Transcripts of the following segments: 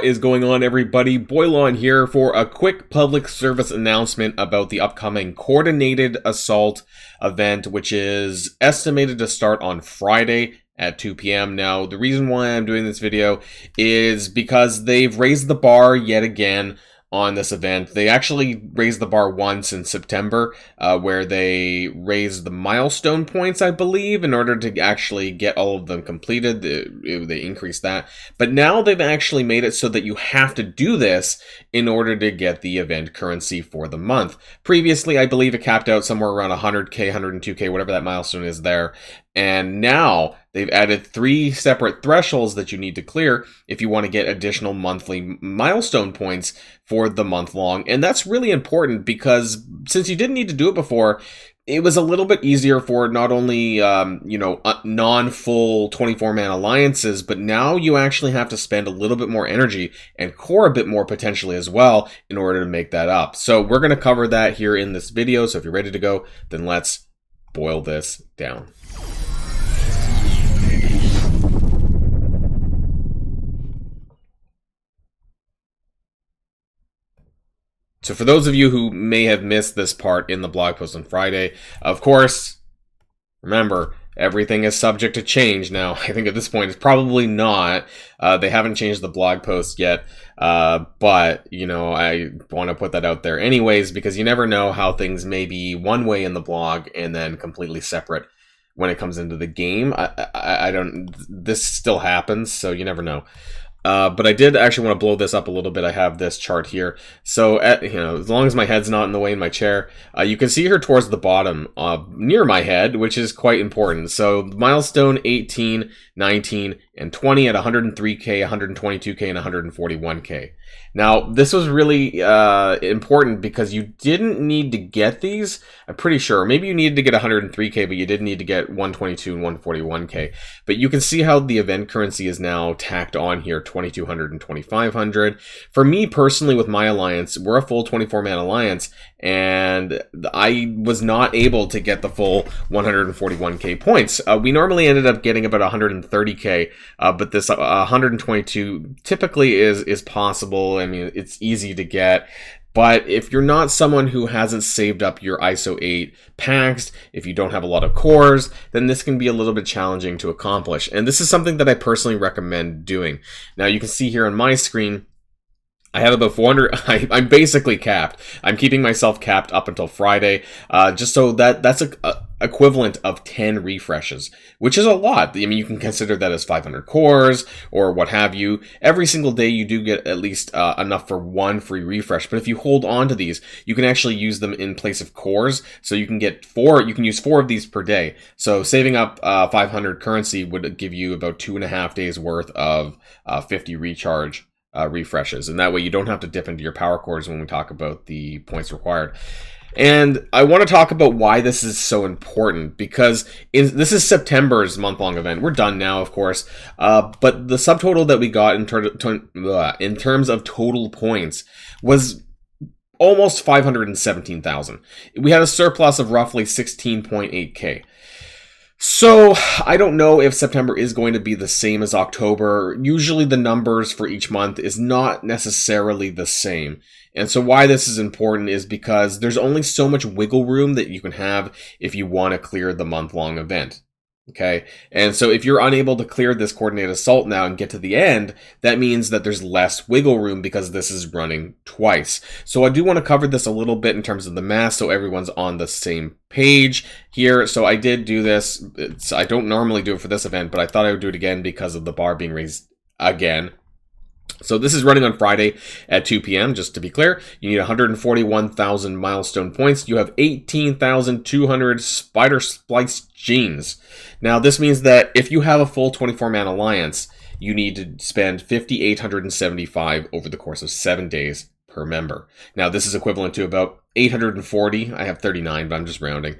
Is going on, everybody? Boilon here for a quick public service announcement about the upcoming coordinated assault event, which is estimated to start on Friday at 2 p.m. Now, the reason why I'm doing this video is because they've raised the bar yet again on this event. They actually raised the bar once in September, where they raised the milestone points, I believe, in order to actually get all of them completed. They increased that. But now they've actually made it so that you have to do this in order to get the event currency for the month. Previously, I believe it capped out somewhere around 100k, 102k, whatever that milestone is there. And now they've added 3 separate thresholds that you need to clear if you want to get additional monthly milestone points for the month long. And that's really important because since you didn't need to do it before, it was a little bit easier for not only, non-full 24-man alliances, but now you actually have to spend a little bit more energy and core a bit more potentially as well in order to make that up. So we're going to cover that here in this video. So if you're ready to go, then let's boil this down. So for those of you who may have missed this part in the blog post on Friday, of course, remember, everything is subject to change now. I think at this point it's probably not. They haven't changed the blog post yet, but, I want to put that out there anyways, because you never know how things may be one way in the blog and then completely separate when it comes into the game. I don't, this still happens, so you never know. But I did actually want to blow this up a little bit. I have this chart here. So, as long as my head's not in the way in my chair, you can see here towards the bottom, near my head, which is quite important. So, milestone 18, 19, and 20 at 103k, 122k, and 141k. Now, this was really important because you didn't need to get these. I'm pretty sure. Maybe you needed to get 103k, but you didn't need to get 122 and 141k. But you can see how the event currency is now tacked on here, 2200 and 2500. For me personally, with my alliance, we're a full 24-man alliance, and I was not able to get the full 141k points. We normally ended up getting about 130k, but this 122 typically is possible. I mean, it's easy to get. But if you're not someone who hasn't saved up your ISO 8 packs, if you don't have a lot of cores, then this can be a little bit challenging to accomplish. And this is something that I personally recommend doing. Now, you can see here on my screen, I have about 400. I'm basically capped. I'm keeping myself capped up until Friday, just so that's a equivalent of 10 refreshes, which is a lot. I mean, you can consider that as 500 cores or what have you. Every single day you do get at least enough for 1 free refresh. But if you hold on to these, you can actually use them in place of cores. So you can get 4. You can use 4 of these per day. So saving up 500 currency would give you about 2.5 days worth of 50 recharge refreshes, and that way you don't have to dip into your power cores when we talk about the points required. And I want to talk about why this is so important, because this is September's month-long event. We're done now, of course, but the subtotal that we got in terms of total points was almost 517,000. We had a surplus of roughly 16.8k. So, I don't know if September is going to be the same as October. Usually the numbers for each month is not necessarily the same. And so why this is important is because there's only so much wiggle room that you can have if you want to clear the month-long event. Okay, and so if you're unable to clear this coordinated assault now and get to the end, that means that there's less wiggle room because this is running twice. So I do want to cover this a little bit in terms of the math so everyone's on the same page here. So I did do this. I don't normally do it for this event, but I thought I would do it again because of the bar being raised again. So this is running on Friday at 2 p.m. Just to be clear, you need 141,000 milestone points. You have 18,200 spider splice genes. Now this means that if you have a full 24-man alliance, you need to spend 5,875 over the course of 7 days per member. Now this is equivalent to about 840. I have 39, but I'm just rounding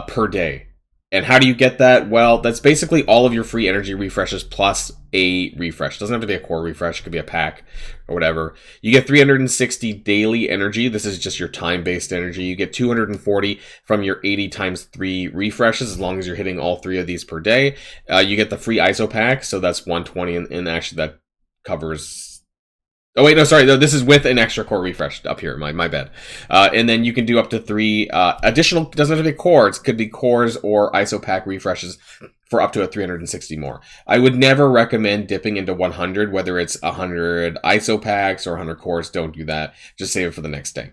per day. And how do you get that? Well, that's basically all of your free energy refreshes plus a refresh. It doesn't have to be a core refresh. It could be a pack or whatever. You get 360 daily energy. This is just your time-based energy. You get 240 from your 80 times 3 refreshes as long as you're hitting all 3 of these per day. You get the free ISO pack, so that's 120, and actually that covers Oh wait, no, sorry. No, this is with an extra core refresh up here. My bad. And then you can do up to 3 additional. Doesn't have to be cores. Could be cores or ISO pack refreshes for up to a 360 more. I would never recommend dipping into 100, whether it's 100 ISO packs or 100 cores. Don't do that. Just save it for the next day.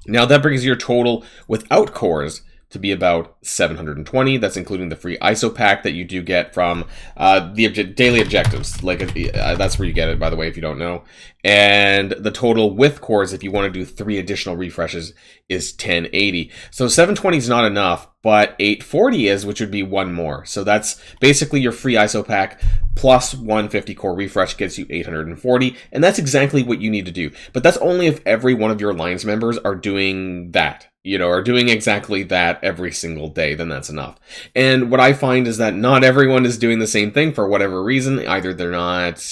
Now that brings your total without cores to be about 720. That's including the free ISO pack that you do get from the daily objectives. Like that's where you get it, by the way, if you don't know. And the total with cores, if you want to do 3 additional refreshes, is 1080. So 720 is not enough, but 840 is, which would be 1 more. So that's basically your free ISO pack plus 150 core refresh gets you 840, and that's exactly what you need to do. But that's only if every one of your Alliance members are doing that. You know, are doing exactly that every single day, then that's enough. And what I find is that not everyone is doing the same thing for whatever reason. Either they're not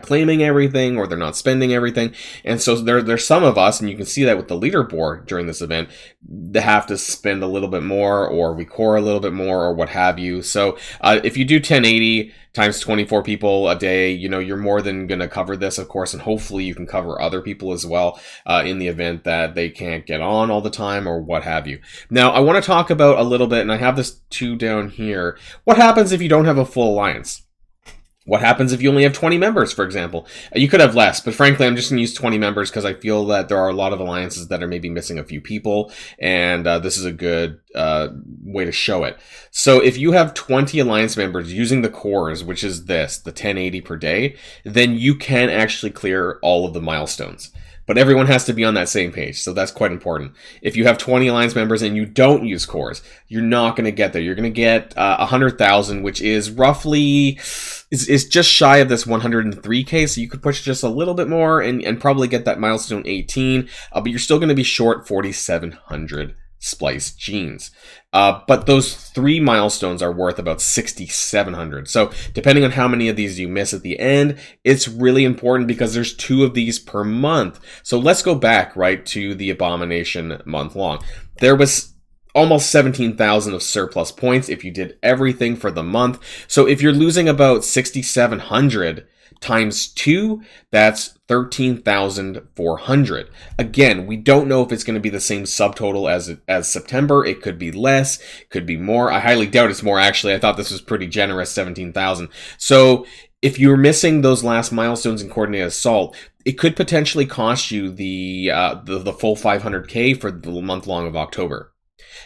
claiming everything or they're not spending everything. And so there's some of us, and you can see that with the leaderboard during this event, that have to spend a little bit more, or we core a little bit more, or what have you. So if you do 1080 times 24 people a day, you know, you're more than going to cover this, of course, and hopefully you can cover other people as well in the event that they can't get on all the time or what have you. Now, I want to talk about a little bit, and I have this 2 down here. What happens if you don't have a full alliance? What happens if you only have 20 members, for example? You could have less, but frankly, I'm just going to use 20 members because I feel that there are a lot of alliances that are maybe missing a few people, and this is a good way to show it. So if you have 20 alliance members using the cores, which is this, the 1080 per day, then you can actually clear all of the milestones. But everyone has to be on that same page, so that's quite important. If you have 20 Alliance members and you don't use cores, you're not going to get there. You're going to get 100,000, which is roughly, is just shy of this 103K, so you could push just a little bit more and probably get that milestone 18, but you're still going to be short 4,700 spliced genes. But those 3 milestones are worth about 6,700. So depending on how many of these you miss at the end, it's really important because there's 2 of these per month. So let's go back right to the Abomination month long. There was almost 17,000 of surplus points if you did everything for the month. So if you're losing about 6,700 times 2, that's 13,400. Again, we don't know if it's going to be the same subtotal as September. It could be less, could be more. I highly doubt it's more, actually. I thought this was pretty generous, 17,000. So if you're missing those last milestones in Coordinated Assault, it could potentially cost you the full 500K for the month long of October.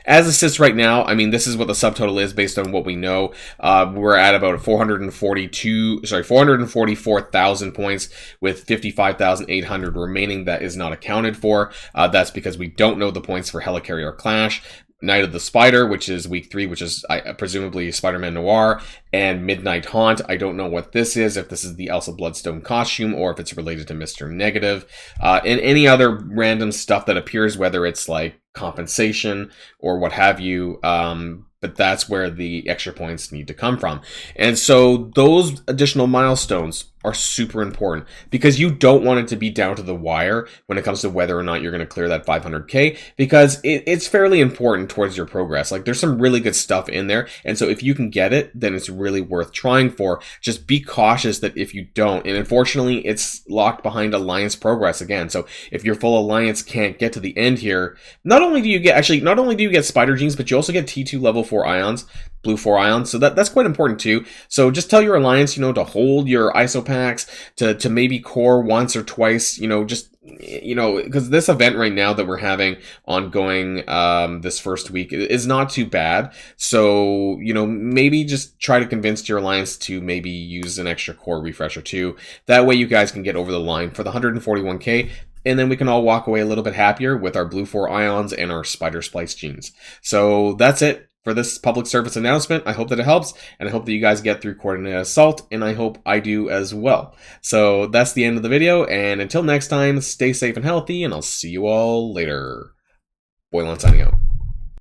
As it sits right now, I mean, this is what the subtotal is based on what we know. We're at about 444,000 points with 55,800 remaining that is not accounted for. That's because we don't know the points for Helicarrier Clash, Night of the Spider, which is week 3, which is presumably Spider-Man Noir, and Midnight Haunt. I don't know what this is, if this is the Elsa Bloodstone costume, or if it's related to Mr. Negative, and any other random stuff that appears, whether it's like compensation or what have you. But that's where the extra points need to come from. And so those additional milestones are super important because you don't want it to be down to the wire when it comes to whether or not you're going to clear that 500K, because it's fairly important towards your progress. Like, there's some really good stuff in there. And so if you can get it, then it's really worth trying for. Just be cautious that if you don't, and unfortunately it's locked behind Alliance progress again. So if your full Alliance can't get to the end here, not only do you get Spider Genes, but you also get T2 level 4 ions, blue 4 ions. So that's quite important too. So just tell your Alliance, to hold your ISO packs, to maybe core once or twice, because this event right now that we're having ongoing this first week is not too bad. So, maybe just try to convince your Alliance to maybe use an extra core refresh or 2. That way you guys can get over the line for the 141K. And then we can all walk away a little bit happier with our blue 4 ions and our spider splice genes. So that's it for this public service announcement. I hope that it helps, and I hope that you guys get through Coordinated Assault, and I hope I do as well. So that's the end of the video, and until next time, stay safe and healthy, and I'll see you all later. Boilon signing out.